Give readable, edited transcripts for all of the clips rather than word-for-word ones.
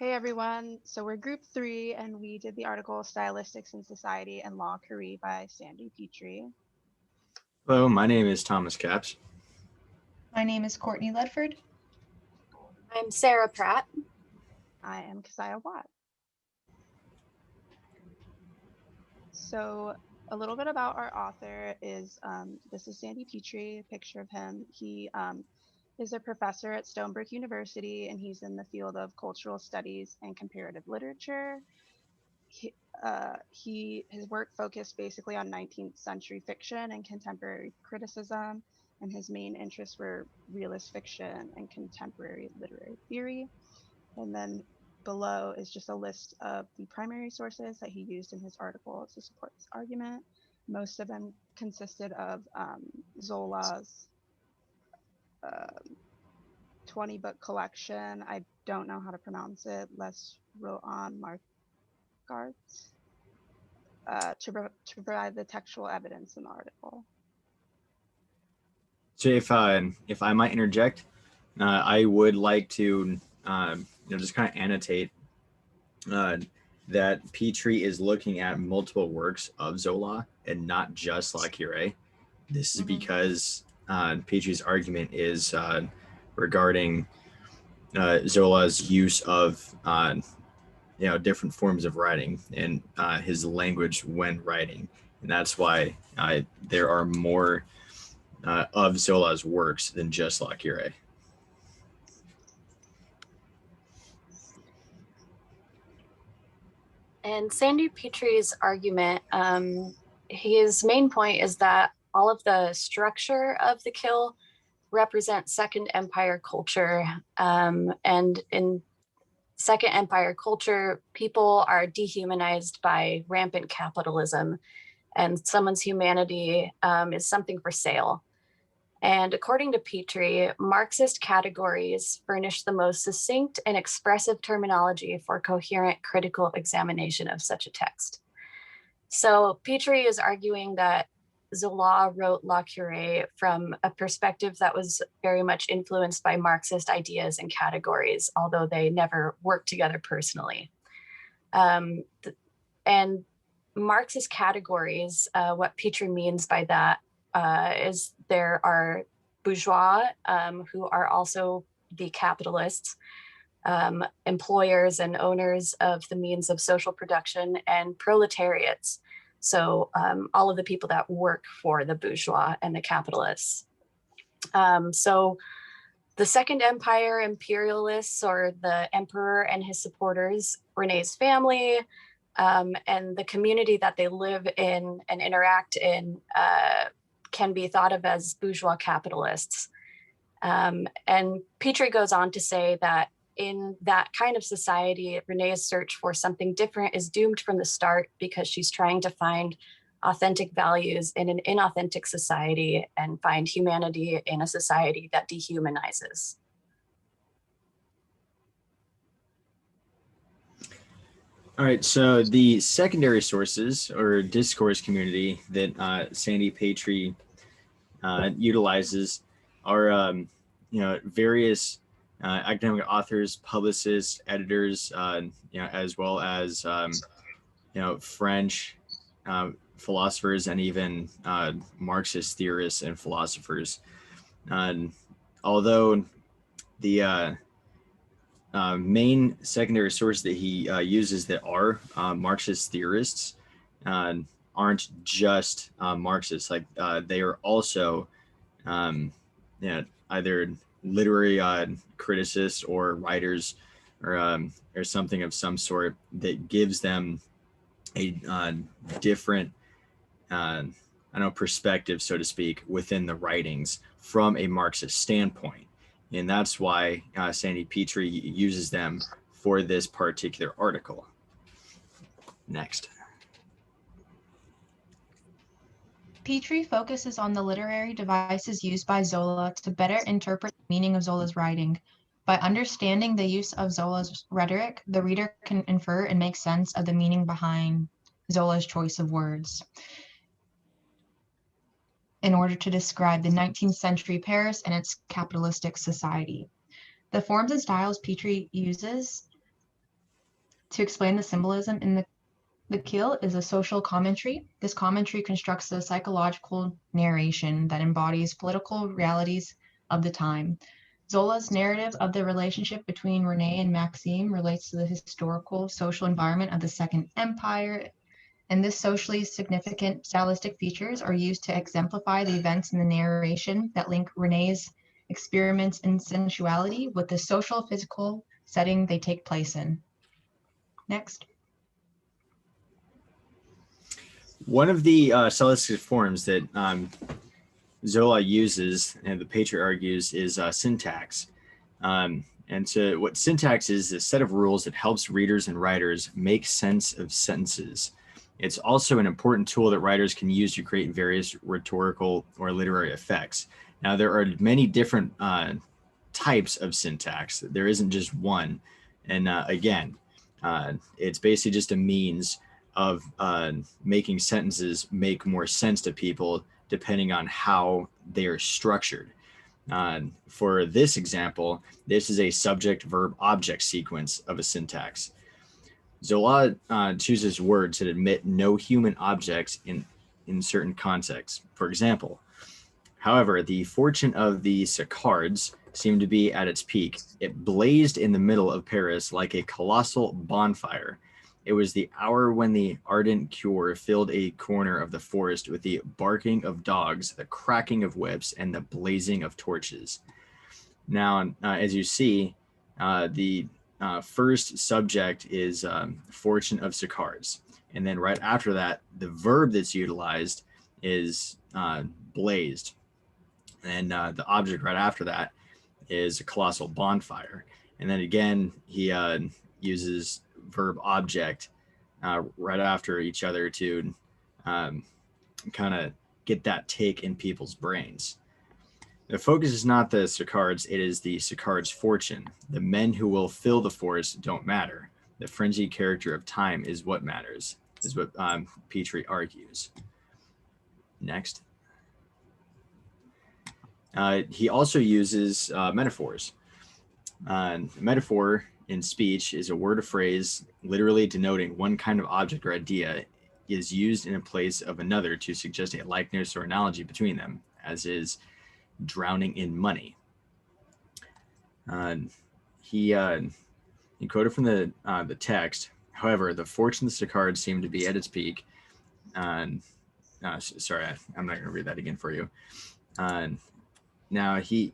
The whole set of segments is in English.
Hey everyone, so we're group 3 and we did the article Stylistics in Society and Law Curie by Sandy Petrey. Hello, my name is Thomas Capps. My name is Courtney Ledford. I'm Sarah Pratt. I am Keziah Watt. So a little bit about our author is, this is Sandy Petrey, a picture of him. He is a professor at Stonebrook University and he's in the field of cultural studies and comparative literature. His work focused basically on 19th century fiction and contemporary criticism, and his main interests were realist fiction and contemporary literary theory. And then below is just a list of the primary sources that he used in his article to support his argument. Most of them consisted of Zola's 20-book collection. I don't know how to pronounce it. Les Rohan Margards. To provide the textual evidence in the article. So if I might interject, I would like to just kind of annotate that Petrey is looking at multiple works of Zola and not just La Curée. This is because Petrey's argument is regarding Zola's use of different forms of writing and his language when writing, and that's why there are more of Zola's works than just La Curée. And Sandy Petrey's argument, his main point is that all of the structure of the kill represents Second Empire culture, and in Second Empire culture, people are dehumanized by rampant capitalism, and someone's humanity is something for sale. And according to Petrey, Marxist categories furnish the most succinct and expressive terminology for coherent critical examination of such a text. So Petrey is arguing that Zola wrote La Curée from a perspective that was very much influenced by Marxist ideas and categories, although they never worked together personally. And Marxist categories, what Petrey means by that is there are bourgeois who are also the capitalists, employers and owners of the means of social production, and proletariats. So all of the people that work for the bourgeois and the capitalists. So the Second Empire imperialists, or the emperor and his supporters, René's family, and the community that they live in and interact in can be thought of as bourgeois capitalists. And Petrey goes on to say that in that kind of society, René's search for something different is doomed from the start because she's trying to find authentic values in an inauthentic society and find humanity in a society that dehumanizes. All right, so the secondary sources or discourse community that Sandy Petrey utilizes are various academic authors, publicists, editors, as well as French philosophers and even Marxist theorists and philosophers. Although the main secondary source that he uses that are Marxist theorists aren't just Marxists. Like they are also either literary criticists or writers or something of some sort that gives them a different perspective, so to speak, within the writings from a Marxist standpoint. And that's why Sandy Petrey uses them for this particular article. Next. Petrey focuses on the literary devices used by Zola to better interpret the meaning of Zola's writing. By understanding the use of Zola's rhetoric, the reader can infer and make sense of the meaning behind Zola's choice of words in order to describe the 19th century Paris and its capitalistic society. The forms and styles Petrey uses to explain the symbolism in the kill is a social commentary. This commentary constructs a psychological narration that embodies political realities of the time. Zola's narrative of the relationship between Renee and Maxime relates to the historical social environment of the Second Empire, and this socially significant stylistic features are used to exemplify the events in the narration that link Renee's experiments in sensuality with the social physical setting they take place in. Next. One of the stylistic forms that Zola uses, and the Petrey argues, is syntax. And so what syntax is a set of rules that helps readers and writers make sense of sentences. It's also an important tool that writers can use to create various rhetorical or literary effects. Now, there are many different types of syntax. There isn't just one. And again, it's basically just a means of making sentences make more sense to people depending on how they are structured. For this example, this is a subject verb object sequence of a syntax. Zola chooses words that admit no human objects in certain contexts. For example, however, the fortune of the Siccards seemed to be at its peak. It blazed in the middle of Paris like a colossal bonfire. It was the hour when the ardent cure filled a corner of the forest with the barking of dogs, the cracking of whips, and the blazing of torches. Now, as you see, the first subject is fortune of Siccards. And then right after that, the verb that's utilized is blazed. And the object right after that is a colossal bonfire. And then again, he uses verb object right after each other to kind of get that take in people's brains. The focus is not the Siccards, it is the Siccards' fortune. The men who will fill the forest don't matter. The frenzied character of time is what matters, is what Petrey argues. Next. He also uses metaphors. Metaphor in speech is a word or phrase literally denoting one kind of object or idea is used in place of another to suggest a likeness or analogy between them, as is drowning in money. He quoted from the text. However, the fortune of the Siccards seemed to be at its peak. Sorry, I'm not going to read that again for you. Now he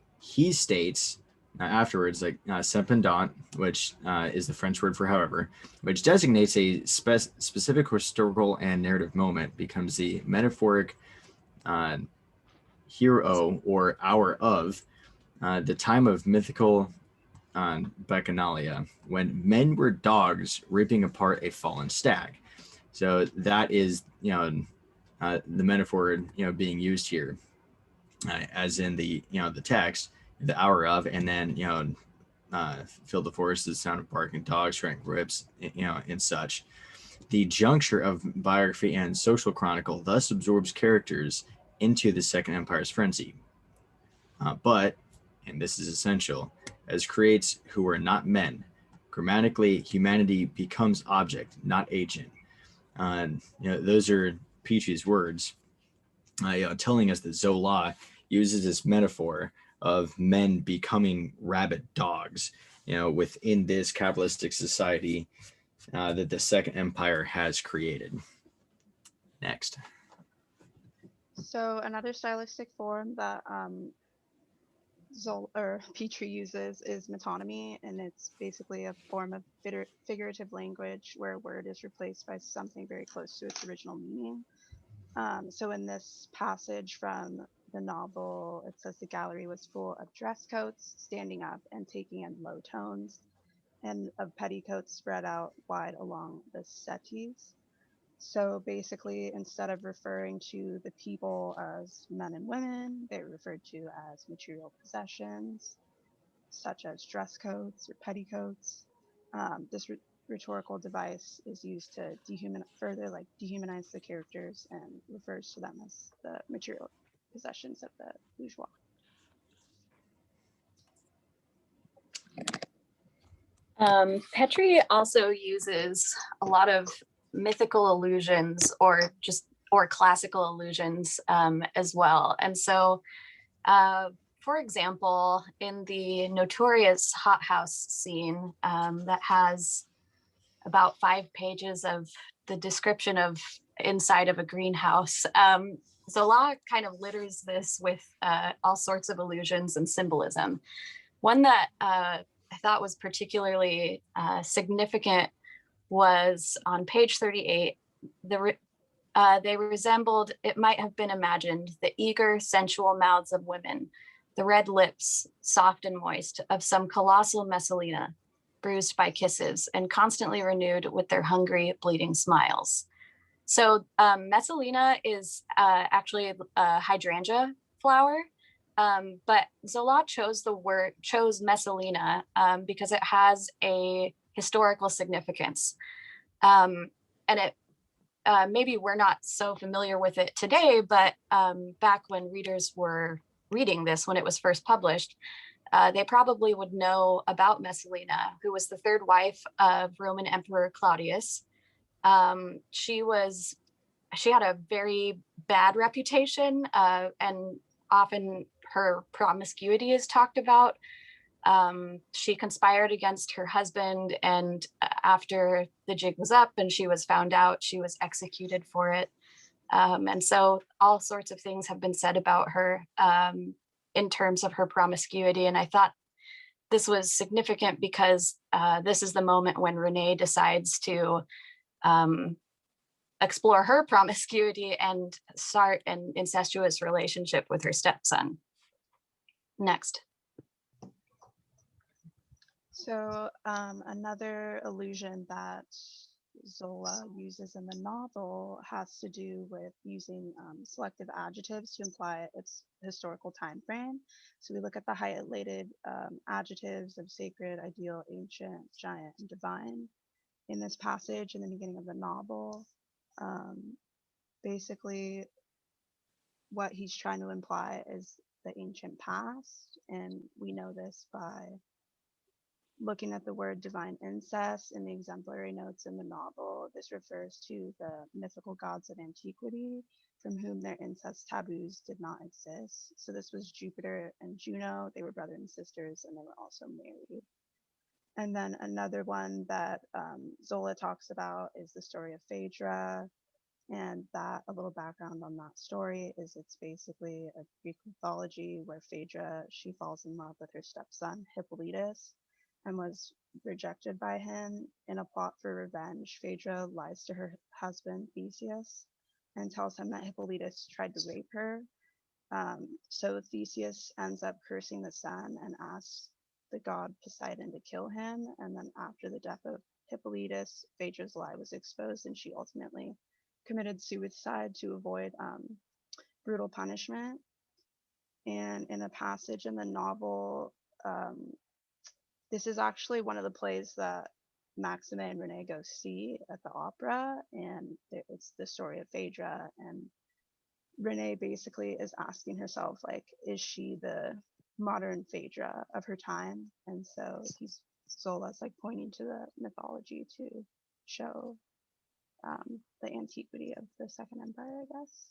states afterwards, like cependant, which is the French word for however, which designates a specific historical and narrative moment, becomes the metaphoric hero or hour of the time of mythical bacchanalia, when men were dogs ripping apart a fallen stag. So that is, the metaphor, being used here, as in the, the text, the hour of, and then, fill the forest, the sound of barking dogs, striking whips, and such. The juncture of biography and social chronicle thus absorbs characters into the Second Empire's frenzy. But, and this is essential, as creates who are not men, grammatically, humanity becomes object, not agent. Those are Petrey's words, telling us that Zola uses this metaphor of men becoming rabid dogs, within this capitalistic society that the Second Empire has created. Next. So another stylistic form that Petrey uses is metonymy, and it's basically a form of figurative language where a word is replaced by something very close to its original meaning. So in this passage from the novel, it says the gallery was full of dress coats standing up and taking in low tones, and of petticoats spread out wide along the settees. So basically, instead of referring to the people as men and women, they were referred to as material possessions, such as dress coats or petticoats. This rhetorical device is used to dehumanize the characters and refers to them as the material possessions of the bourgeois. Petrey also uses a lot of mythical allusions or classical allusions as well. And so, for example, in the notorious hothouse scene that has about 5 pages of the description of inside of a greenhouse, Zola kind of litters this with all sorts of allusions and symbolism. One that I thought was particularly significant was on page 38. They resembled, it might have been imagined, the eager, sensual mouths of women, the red lips, soft and moist, of some colossal Messalina, bruised by kisses and constantly renewed with their hungry, bleeding smiles. So Messalina is actually a hydrangea flower, but Zola chose Messalina because it has a historical significance. And it maybe we're not so familiar with it today, but back when readers were reading this, when it was first published, they probably would know about Messalina, who was the 3rd wife of Roman Emperor Claudius. She had a very bad reputation, and often her promiscuity is talked about. She conspired against her husband, and after the jig was up and she was found out, she was executed for it. And so all sorts of things have been said about her in terms of her promiscuity. And I thought this was significant because this is the moment when Renee decides to explore her promiscuity and start an incestuous relationship with her stepson. Next. So another allusion that Zola uses in the novel has to do with using selective adjectives to imply its historical time frame. So we look at the highlighted adjectives of sacred, ideal, ancient, giant, and divine in this passage in the beginning of the novel. Basically, what he's trying to imply is the ancient past, and we know this by looking at the word divine incest in the exemplary notes in the novel. This refers to the mythical gods of antiquity from whom their incest taboos did not exist. So this was Jupiter and Juno. They were brother and sisters, and they were also married. And then another one that Zola talks about is the story of Phaedra. And that, a little background on that story is it's basically a Greek mythology where Phaedra, she falls in love with her stepson, Hippolytus, and was rejected by him. In a plot for revenge, Phaedra lies to her husband, Theseus, and tells him that Hippolytus tried to rape her. So Theseus ends up cursing the sun and asks the god Poseidon to kill him. And then after the death of Hippolytus, Phaedra's lie was exposed, and she ultimately committed suicide to avoid brutal punishment. And in a passage in the novel, this is actually one of the plays that Maxime and Renee go see at the opera, and it's the story of Phaedra. And Renee basically is asking herself, like, is she the modern Phaedra of her time? And so Zola's like pointing to the mythology to show the antiquity of the Second Empire, I guess.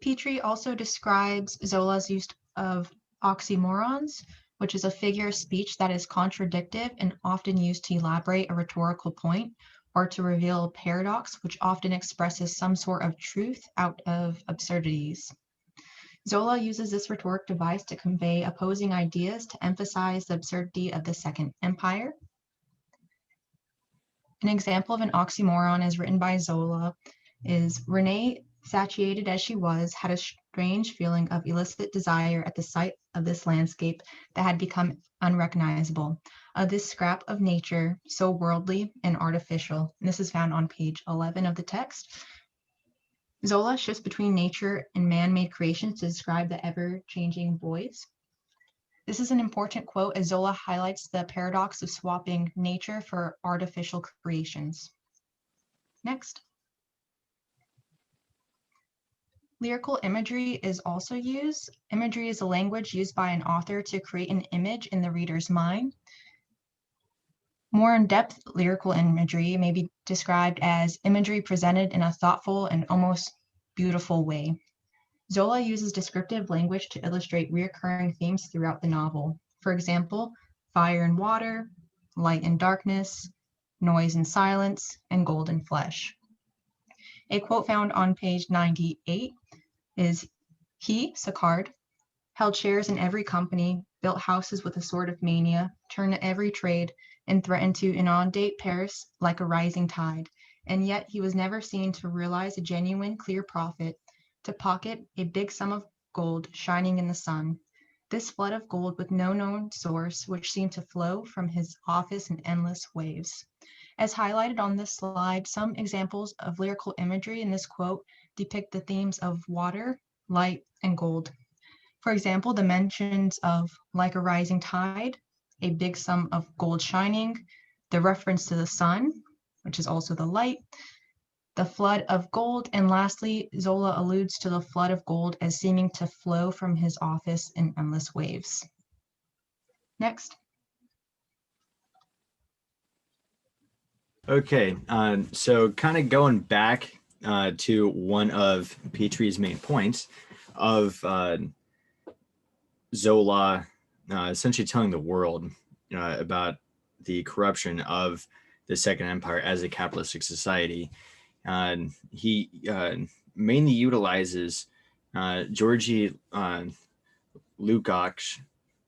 Petrey also describes Zola's use of oxymorons, which is a figure of speech that is contradictive and often used to elaborate a rhetorical point or to reveal a paradox, which often expresses some sort of truth out of absurdities. Zola uses this rhetoric device to convey opposing ideas to emphasize the absurdity of the Second Empire. An example of an oxymoron as written by Zola is Renee, satiated as she was, had a strange feeling of illicit desire at the sight of this landscape that had become unrecognizable, of this scrap of nature so worldly and artificial. And this is found on page 11 of the text. Zola shifts between nature and man-made creations to describe the ever-changing voids. This is an important quote as Zola highlights the paradox of swapping nature for artificial creations. Next. Lyrical imagery is also used. Imagery is a language used by an author to create an image in the reader's mind. More in-depth lyrical imagery may be described as imagery presented in a thoughtful and almost beautiful way. Zola uses descriptive language to illustrate recurring themes throughout the novel. For example, fire and water, light and darkness, noise and silence, and gold and flesh. A quote found on page 98 is, "He, Saccard, held shares in every company, built houses with a sort of mania, turned every trade, and threatened to inundate Paris like a rising tide. And yet he was never seen to realize a genuine, clear profit, to pocket a big sum of gold shining in the sun. This flood of gold with no known source, which seemed to flow from his office in endless waves." As highlighted on this slide, some examples of lyrical imagery in this quote depict the themes of water, light, and gold. For example, the mentions of like a rising tide, a big sum of gold shining, the reference to the sun, which is also the light, the flood of gold, and lastly, Zola alludes to the flood of gold as seeming to flow from his office in endless waves. Next. Okay, so kind of going back to one of Petrey's main points of Zola essentially telling the world about the corruption of the Second Empire as a capitalistic society. He mainly utilizes Georgy Lukács,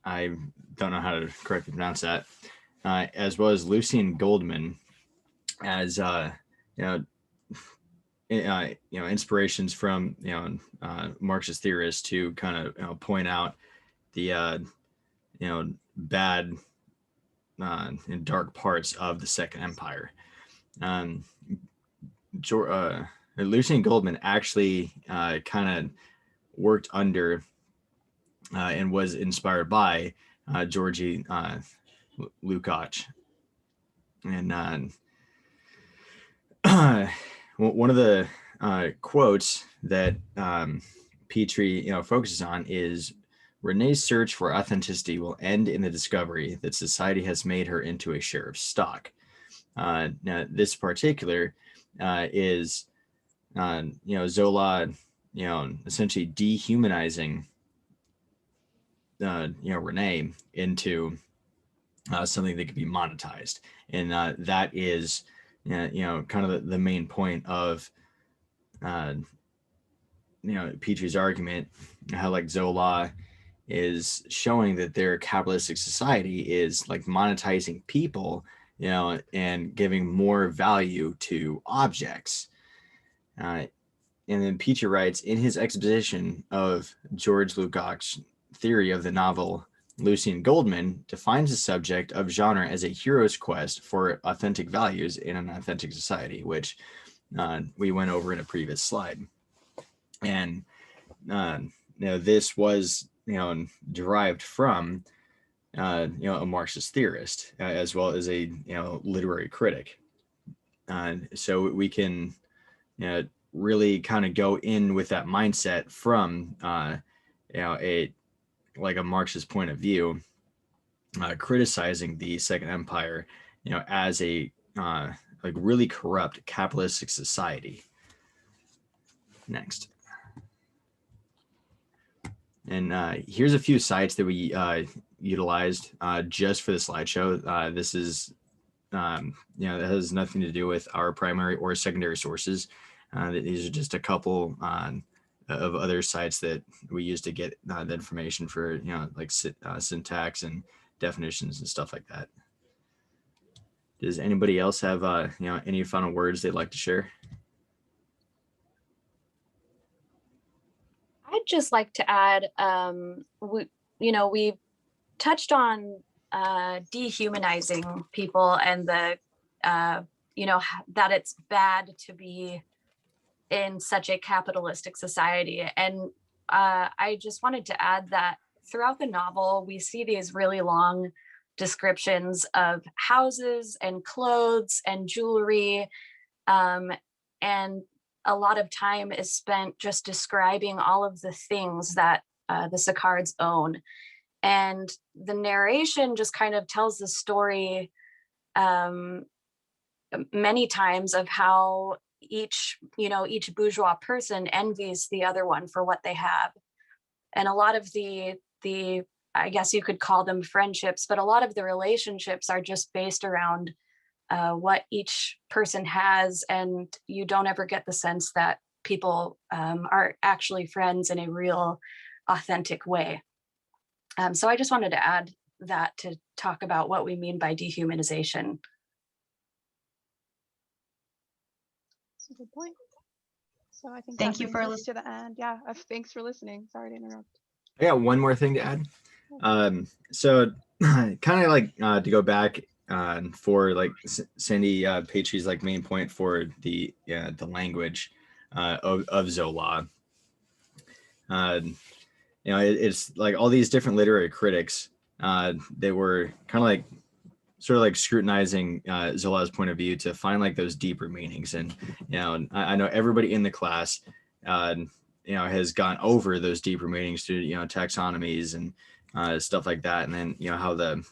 I don't know how to correctly pronounce that, as well as Lucien Goldman as inspirations from Marxist theorists to kind of point out the bad and dark parts of the Second Empire. Lucien Goldman actually kind of worked under and was inspired by Georgy Lukács. And one of the quotes that Petrey focuses on is, "Renee's search for authenticity will end in the discovery that society has made her into a share of stock." Now, this particular is Zola, essentially dehumanizing Renee into something that could be monetized, and that is kind of the main point of Petrey's argument, how like Zola is showing that their capitalistic society is like monetizing people, and giving more value to objects. And then Petrey writes, in his exposition of George Lukács' theory of the novel, Lucien Goldman defines the subject of genre as a hero's quest for authentic values in an authentic society, which we went over in a previous slide. And this was derived from a Marxist theorist, as well as a literary critic. So we can really kind of go in with that mindset from a Marxist point of view, criticizing the Second Empire, as a like really corrupt capitalistic society. Next. And here's a few sites that we utilized just for the slideshow. This is, that has nothing to do with our primary or secondary sources. These are just a couple of other sites that we use to get the information for, like syntax and definitions and stuff like that. Does anybody else have, any final words they'd like to share? I'd just like to add, we touched on dehumanizing people and the, that it's bad to be in such a capitalistic society. And I just wanted to add that throughout the novel, we see these really long descriptions of houses and clothes and jewelry. And a lot of time is spent just describing all of the things that the Sicard's own. And the narration just kind of tells the story many times of how each bourgeois person envies the other one for what they have. And a lot of the I guess you could call them friendships, but a lot of the relationships are just based around what each person has, and you don't ever get the sense that people are actually friends in a real, authentic way. So I just wanted to add that to talk about what we mean by dehumanization. That's a good point. So I think Thank that you for brings us to the end. Yeah, thanks for listening. Sorry to interrupt. I got one more thing to add. So kind of like to go back for like Sandy Petrey's like main point for the language of Zola. It's like all these different literary critics. They were kind of like sort of like scrutinizing Zola's point of view to find like those deeper meanings. And I know everybody in the class has gone over those deeper meanings through taxonomies and stuff like that, and then how the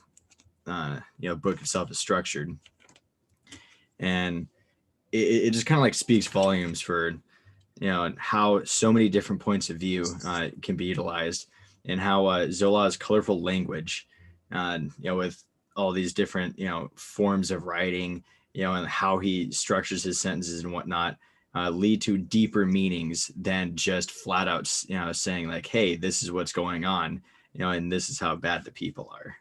book itself is structured, and it just kind of like speaks volumes for how so many different points of view can be utilized, and how Zola's colorful language, with all these different forms of writing, and how he structures his sentences and whatnot, lead to deeper meanings than just flat out saying like, hey, this is what's going on, and this is how bad the people are.